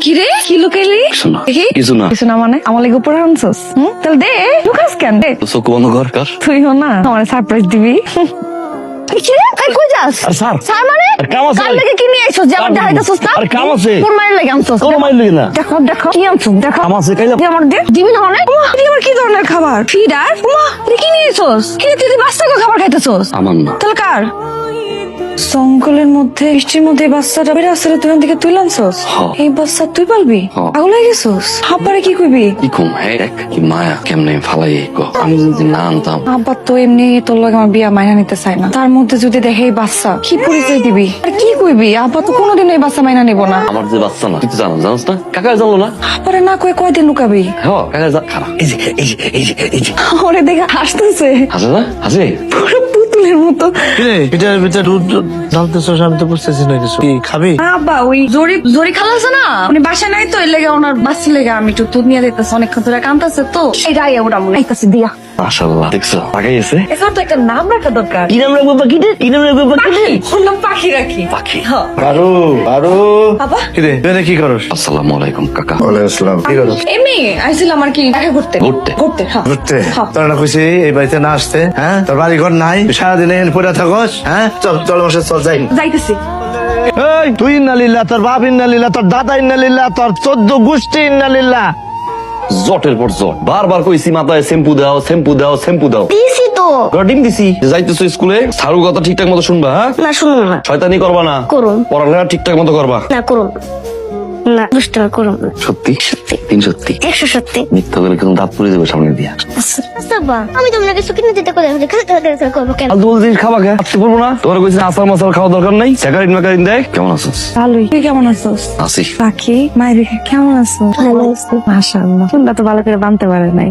কিরে কি লুকাইলি? শোনো, দেখি। কিছু না। কিছু না মানে আমার লাগে উপরে আনছস? তাহলে দে, লুকাস কেন? দে। চোখ বন্ধ কর কার। তুইও না আমার সারপ্রাইজ দিবি। কিরে এই কই যাস? আর স্যার স্যার মানে আর কাম আছে। কাল থেকে কি নিয়ে আইছস? যে আমার কাম- দেখাইতাছস না? আরে কাম আছে। কোন মাইর লাগে আনছস? কোনো মাইর লাগে না। দেখো দেখো কি আনছস? দেখো। কাম আছে, কাইলা। দে আমার দে। দিবি না মানে? ওমা, এটা আবার কি ধরনের খাবার? ফিডার? ওমা, এটা কি নিয়ে আইছস? কি তুই বাচ্চাকে খাবার খাইতেছস? আমার না। তাহলে কার? জঙ্গলের মধ্যে বৃষ্টির মধ্যে এই বাচ্চাটা বেড়ে আসলে তুই দিকে তুই আনছস? হ্যাঁ। এই বাচ্চা তুই পালবি? হ্যাঁ। পাগল হয়ে গেছস? হাব্বারে কি কইবি? কি কম হ্যাঁ দেখ কি মায়া কেমনে ফালাই গো। আমি যদি না আনতাম। আব্বা তো এমনি তোর লগে আমার বিয়া মাইনা নিতে চায় না, তার মধ্যে যদি দেখে এই বাচ্চা, কি পরিচয় দিবি আর কি কইবি? আব্বা তো কোনোদিন এই বাচ্চা মাইনা নিব না। আমার যে বাচ্চা না তুই তো জানিস না, কাকা জানলো না। আব্বারে না কয়ে কয়দিন লুকাবি? হ্যাঁ কাকা খারাপ। এই যে এই যে এই যে এই যে ওরে দেখে হাসতেছে হাসে না হাসে। পুরো পুতুলের মতো। কিরে এটার ভিতরে দুধ ঢালতেছস, আমি তো বুঝতেছি না কিছু। কি খাবি? আব্বা ওই জরি খালা আছে না, উনি বাসায় নাই তো, এর লেগে ওনার বাচ্চা লেগে আমি একটু দুধ নিয়ে দিতেছি, অনেকক্ষণ ধরে কাঁদতেছে তো এটা আইয়া ওরা মনে আইতাছে দিয়া। মাশাআল্লাহ দেখছো তাকাই আছে। এবার তো একটা নাম রাখা দরকার। কি নাম রাখবো পাখিতে? কি নাম রাখবো পাখিতে? ওর নাম পাখি রাখি। পাখি। হ্যাঁ। পারু পারু বাবা কিরে তুই এনে কি করস? আসসালামু আলাইকুম কাকা। ওয়ালাইকুম আসসালাম। কি করস? এমনি আইছিলাম আর কি দেখা করতে। ঘুরতে? ঘুরতে হ্যাঁ। ঘুরতে? হ্যাঁ। তোর না খুশি এই বাড়িতে না আসতে? হ্যাঁ তোর বাড়ি ঘর নাই, সারাদিন এখানে পড়ে থাকস? হ্যাঁ চল চল বসে চল যাই। যাইতেছি। এই তুই ইন্নালিল্লাহ, তোর বাপ ইন্নালিল্লাহ, তোর দাদা ইন্নালিল্লাহ, তোর 14 গোষ্ঠী ইন্নালিল্লাহ। জটের পর জট, বারবার কইছি মাথায় শ্যাম্পু দাও শ্যাম্পু দাও শ্যাম্পু দাও। দিছি তো। ডিম দিছি। যাইতেছো স্কুলে, সারু কথা ঠিকঠাক মতো শুনবা। হ্যাঁ না শুনুন না। শয়তানি করবা না। করুন। পড়ালেখা ঠিকঠাক মতো করবা। না করুন না, বুঝতে না করুন না। সত্যি সত্যি। তিন সত্যি 100 সত্যি। মিথ্যা করে কিন্তু দাঁত পুড়ে দেবো সামনে দিয়া। বাবা আমি তোমরা কিছু কিনে দিতে করে করবো কেন? ফালতু বলতে খাবা কে? আসতে পারবো না। তোমার কইছি আসার মশাল খাওয়া দরকার নাই। স্যাকারিন ম্যাকারিন দেখ। কেমন আছিস? ভালোই। তুই কেমন আছিস? আসি। পাখি মায়ের কেমন আছো? ভালো আছি। মাশাআল্লাহ, চুলটা তো ভালো করে বানতে পারে নাই।